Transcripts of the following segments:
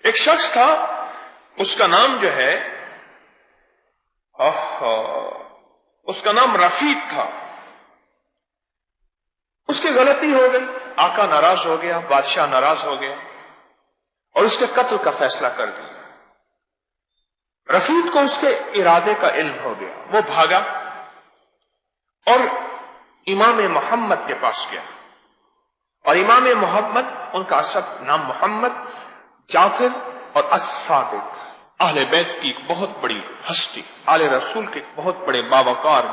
ایک شخص تھا، اس کا نام جو ہے اس کا نام رفیق تھا. اس کی غلطی ہو گئی، آقا ناراض ہو گیا، بادشاہ ناراض ہو گیا اور اس کے قتل کا فیصلہ کر دیا. رفیق کو اس کے ارادے کا علم ہو گیا، وہ بھاگا اور امام محمد کے پاس گیا. اور امام محمد، ان کا اصل نام محمد جعفر اور الصادق، اہل بیت کی ایک بہت بڑی ہستی، آل رسول کے بہت بڑے باوقار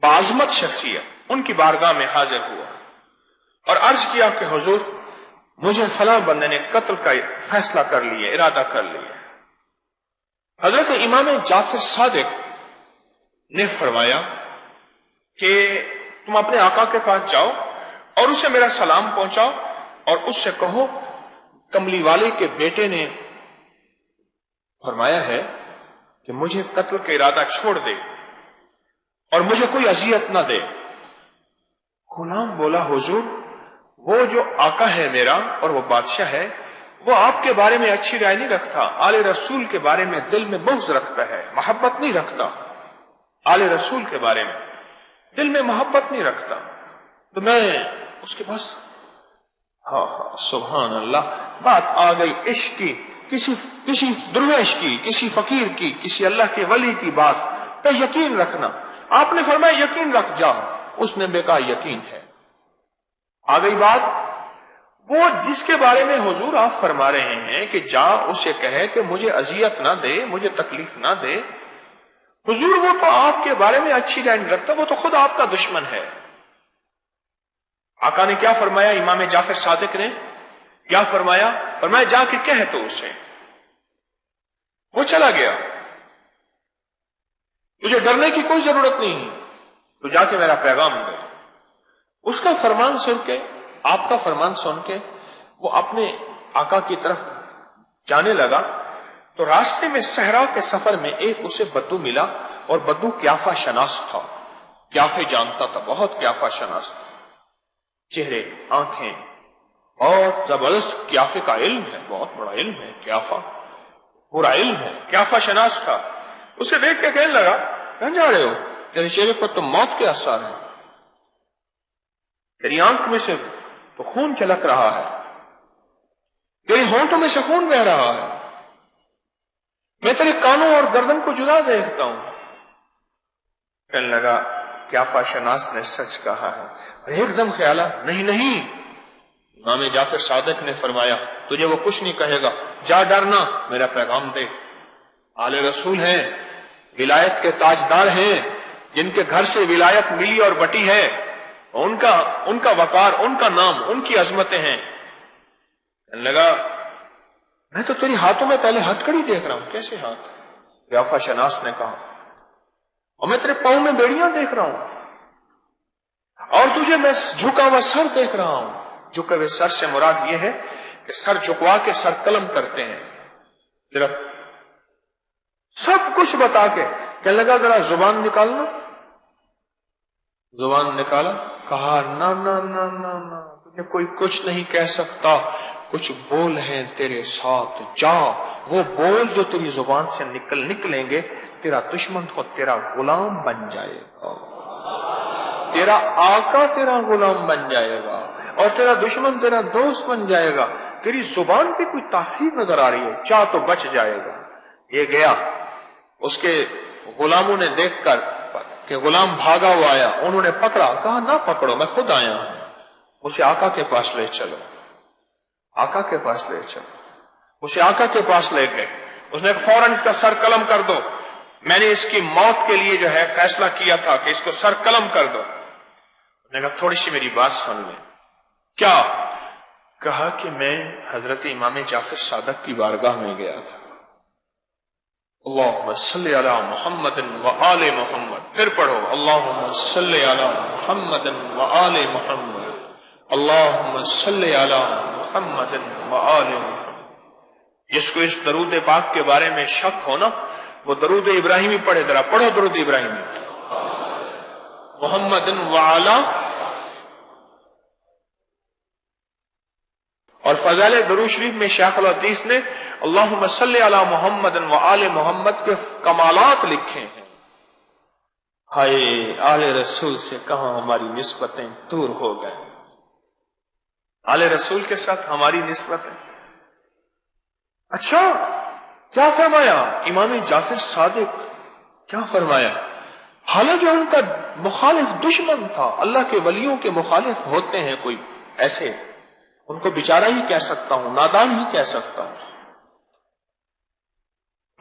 بعظمت شخصیت، ان کی بارگاہ میں حاضر ہوا اور عرض کیا کہ حضور، مجھے فلاں بندے نے قتل کا فیصلہ کر لیا، ارادہ کر لیا. حضرت امام جعفر صادق نے فرمایا کہ تم اپنے آقا کے پاس جاؤ اور اسے میرا سلام پہنچاؤ اور اس سے کہو کملی والے کے بیٹے نے فرمایا ہے کہ مجھے قتل کا ارادہ چھوڑ دے اور مجھے کوئی اذیت نہ دے. غلام بولا حضور، وہ جو آقا ہے میرا اور وہ بادشاہ ہے، وہ آپ کے بارے میں اچھی رائے نہیں رکھتا، آل رسول کے بارے میں دل میں بغض رکھتا ہے، محبت نہیں رکھتا. آل رسول کے بارے میں دل میں محبت نہیں رکھتا. تو میں اس کے پاس سبحان اللہ، بات آ گئی عشق کی، کسی درویش کی، کسی فقیر کی، کسی اللہ کے ولی کی بات پہ یقین رکھنا. آپ نے فرمایا یقین رکھ جا. اس نے بے کہا یقین ہے. آ گئی بات، وہ جس کے بارے میں حضور آپ فرما رہے ہیں کہ جا اسے کہے کہ مجھے اذیت نہ دے، مجھے تکلیف نہ دے، حضور وہ تو آپ کے بارے میں اچھی رائے نہیں رکھتا، وہ تو خود آپ کا دشمن ہے. آقا نے کیا فرمایا؟ امام جعفر صادق نے کیا فرمایا؟ فرمایا جا کے کہہ تو اسے. وہ چلا گیا. تجھے ڈرنے کی کوئی ضرورت نہیں، تو جا کے میرا پیغام دے. اس کا فرمان سن کے، آپ کا فرمان سن کے وہ اپنے آقا کی طرف جانے لگا. تو راستے میں صحرا کے سفر میں ایک اسے بدو ملا، اور بدو قیافہ شناس تھا. قیافے جانتا تھا، بہت قیافہ شناس تھا. چہرے، آنکھیں، بہت زبردست قیافے کا علم ہے، بہت بڑا علم ہے. قیافہ پورا علم ہے، قیافہ شناس تھا. اسے دیکھ کے کہنے لگا کہاں جا رہے ہو؟ تیرے چہرے پر تو موت کے آثار ہیں، تیری آنکھ میں سے تو خون چلک رہا ہے، تیرے ہونٹوں میں سے خون بہ رہا ہے، میں تیرے کانوں اور گردن کو جدا دیکھتا ہوں. کہنے لگا قیافہ شناس نے سچ کہا ہے. اور ایک دم خیال نہیں. امام جعفر صادق نے فرمایا تجھے وہ کچھ نہیں کہے گا، جا ڈرنا، میرا پیغام دے. آل رسول ہیں، ولایت کے تاجدار ہیں، جن کے گھر سے ولایت ملی اور بٹی ہے، ان کا وقار، ان کا نام، ان کی عظمتیں ہیں. کہنے لگا میں تو تیری ہاتھوں میں پہلے ہتھکڑی دیکھ رہا ہوں. کیسے ہاتھ؟ قیافہ شناس نے کہا اور میں تیرے پاؤں میں بیڑیاں دیکھ رہا ہوں، اور تجھے میں جھکا ہوا سر دیکھ رہا ہوں. جھکے ہوئے سر سے مراد یہ ہے کہ سر جھکوا کے سر قلم کرتے ہیں. ذرا سب کچھ بتا کے کہنے لگا ذرا زبان نکالنا. زبان نکالا، کہا نہ تجھے کوئی کچھ نہیں کہہ سکتا، کچھ بول ہیں تیرے ساتھ، جا. وہ بول جو تیری زبان سے نکلیں گے، تیرا دشمن کو تیرا غلام بن جائے گا، تیرا آقا تیرا غلام بن جائے گا، اور تیرا دشمن تیرا دوست بن جائے گا. تیری زبان پہ کوئی تاثیر نظر آ رہی ہے، چاہ تو بچ جائے گا. یہ گیا. اس کے غلاموں نے دیکھ کر کہ غلام بھاگا ہوا آیا، انہوں نے پکڑا، کہا نہ پکڑو، میں خود آیا ہوں. اسے آقا کے پاس لے چلو، آقا کے پاس لے چلو. اسے آقا کے پاس لے گئے. اس نے فوراً اس کا سر قلم کر دو، میں نے اس کی موت کے لیے جو ہے فیصلہ کیا تھا کہ اس کو سر قلم کر دو. نے کہا تھوڑی سی میری بات سن لیں. کیا؟ کہا کہ میں حضرت امام جعفر صادق کی بارگاہ میں گیا تھا. اللہم صلی علی محمد و آل محمد. پھر پڑھو اللہم صلی علی محمد و آل محمد، اللہم صلی علی محمد و آل محمد. جس کو اس درود پاک کے بارے میں شک ہو نا، وہ درود ابراہیمی پڑھے. ذرا پڑھو درود ابراہیمی. محمد و علی اور فضائل درود شریف میں شیخ الحدیث نے اللہم صلی علی محمد و آل محمد کے کمالات لکھے ہیں۔ ہائے آل رسول سے کہاں ہماری نسبتیں دور ہو گئے، آل رسول کے ساتھ ہماری نسبتیں۔ اچھا کیا فرمایا امام جعفر صادق، کیا فرمایا؟ حالانکہ ان کا مخالف دشمن تھا، اللہ کے ولیوں کے مخالف ہوتے ہیں کوئی ایسے، ان کو بیچارہ ہی کہہ سکتا ہوں، نادان ہی کہہ سکتا ہوں۔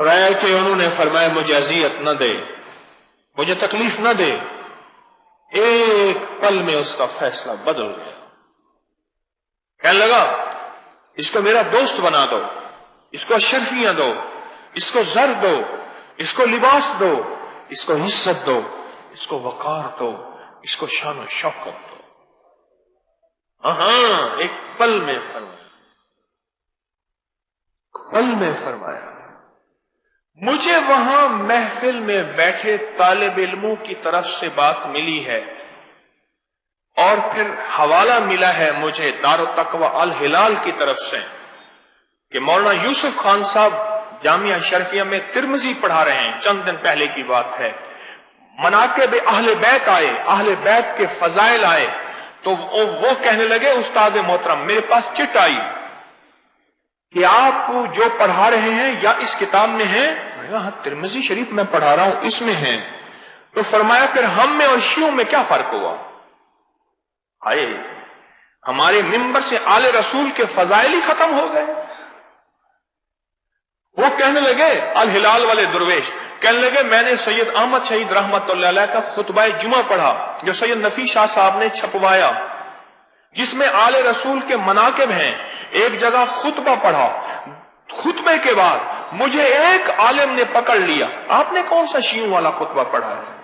رائے کہ انہوں نے فرمایا مجھے اذیت نہ دے، مجھے تکلیف نہ دے، ایک پل میں اس کا فیصلہ بدل گیا۔ کہنے لگا اس کو میرا دوست بنا دو، اس کو اشرفیاں دو، اس کو زر دو، اس کو لباس دو، اس کو عزت دو، اس کو وقار دو، اس کو شان و شوکت دو۔ ہاں ایک پل میں فرمایا، پل میں فرمایا۔ مجھے وہاں محفل میں بیٹھے طالب علموں کی طرف سے بات ملی ہے، اور پھر حوالہ ملا ہے مجھے دار التقوی الہلال کی طرف سے کہ مولانا یوسف خان صاحب جامعہ شرفیہ میں ترمذی پڑھا رہے ہیں، چند دن پہلے کی بات ہے۔ مناقب اہل بیت آئے، اہل بیت کے فضائل آئے، تو وہ کہنے لگے استاد محترم میرے پاس چٹ آئی کہ آپ کو جو پڑھا رہے ہیں یا اس کتاب میں ہیں؟ ہاں ترمذی شریف میں پڑھا رہا ہوں، اس میں ہیں۔ تو فرمایا پھر ہم میں اور شیعوں میں کیا فرق ہوا؟ آئے ہمارے ممبر سے آل رسول کے فضائل ہی ختم ہو گئے۔ وہ کہنے لگے الہلال والے درویش کہنے لگے میں نے سید احمد شہید رحمت اللہ علیہ کا خطبہ جمعہ پڑھا جو سید نفیس شاہ صاحب نے چھپوایا، جس میں آل رسول کے مناقب ہیں۔ ایک جگہ خطبہ پڑھا، خطبے کے بعد مجھے ایک عالم نے پکڑ لیا، آپ نے کون سا شیعوں والا خطبہ پڑھا ہے؟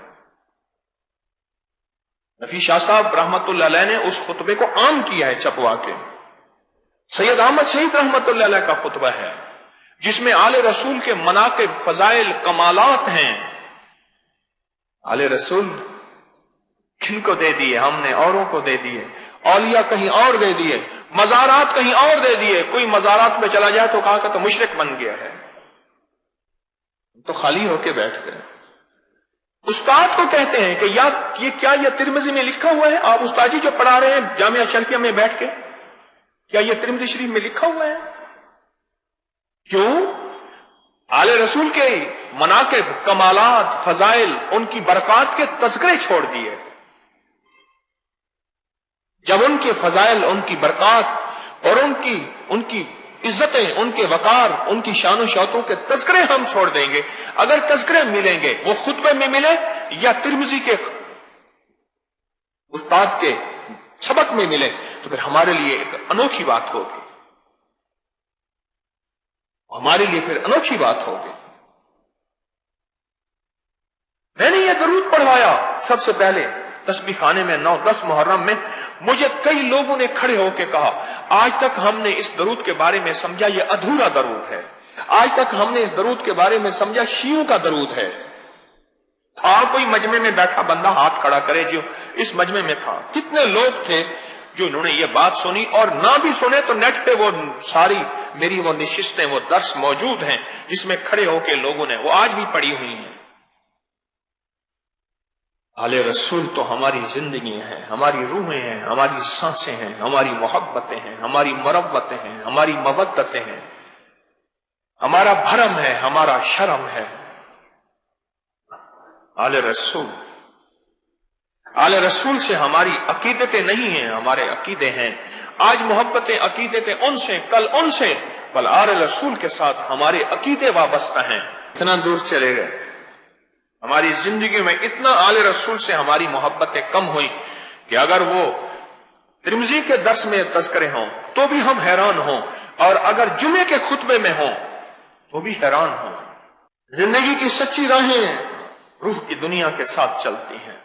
نفیس شاہ صاحب رحمت اللہ علیہ نے اس خطبے کو عام کیا ہے چھپوا کے۔ سید احمد شہید رحمت اللہ علیہ کا خطبہ ہے جس میں آل رسول کے مناقب، فضائل، کمالات ہیں۔ آل رسول کن کو دے دیے؟ ہم نے اوروں کو دے دیے، اولیاء کہیں اور دے دیے، مزارات کہیں اور دے دیے۔ کوئی مزارات میں چلا جائے تو کہا کہ تو مشرک بن گیا ہے، تو خالی ہو کے بیٹھ گئے۔ استاد کو کہتے ہیں کہ یہ کیا یہ ترمذی میں لکھا ہوا ہے؟ آپ استاد جی جو پڑھا رہے ہیں جامعہ شرفیہ میں بیٹھ کے، کیا یہ ترمذی شریف میں لکھا ہوا ہے؟ کیوں؟ آل رسول کے مناقب، کمالات، فضائل، ان کی برکات کے تذکرے چھوڑ دیے۔ جب ان کے فضائل، ان کی برکات اور ان کی عزتیں، ان کے وقار، ان کی شان و شوکتوں کے تذکرے ہم چھوڑ دیں گے، اگر تذکرے ملیں گے وہ خطبے میں ملے یا ترمذی کے استاد کے سبق میں ملے تو پھر ہمارے لیے ایک انوکھی بات ہوگی، ہمارے لیے پھر انوکھی بات ہوگی۔ میں نے یہ درود پڑھوایا سب سے پہلے تسبیح خانے میں 9-10 محرم میں، مجھے کئی لوگوں نے کھڑے ہو کے کہا آج تک ہم نے اس درود کے بارے میں سمجھا یہ ادھورا درود ہے، آج تک ہم نے اس درود کے بارے میں سمجھا شیعوں کا درود ہے۔ تھا کوئی مجمع میں بیٹھا بندہ ہاتھ کھڑا کرے جو اس مجمع میں تھا؟ کتنے لوگ تھے جو انہوں نے یہ بات سنی، اور نہ بھی سنے تو نیٹ پہ وہ ساری میری وہ نشستیں، وہ درس موجود ہیں جس میں کھڑے ہو کے لوگوں نے وہ آج بھی پڑھی ہوئی ہیں۔ آل رسول تو ہماری زندگی ہیں، ہماری روحیں ہیں، ہماری سانسیں ہیں، ہماری محبتیں ہیں، ہماری مروتیں ہیں، ہماری مودتیں ہیں، ہمارا بھرم ہے، ہمارا شرم ہے۔ آل رسول سے ہماری عقیدتیں نہیں ہیں، ہمارے عقیدے ہیں۔ آج محبتیں، عقیدتیں ان سے، کل ان سے، بل آل رسول کے ساتھ ہمارے عقیدے وابستہ ہیں۔ اتنا دور چلے گئے، ہماری زندگی میں اتنا آل رسول سے ہماری محبتیں کم ہوئی کہ اگر وہ ترمذی کے درس میں تذکرے ہوں تو بھی ہم حیران ہوں، اور اگر جمعے کے خطبے میں ہوں تو بھی حیران ہوں۔ زندگی کی سچی راہیں روح کی دنیا کے ساتھ چلتی ہیں۔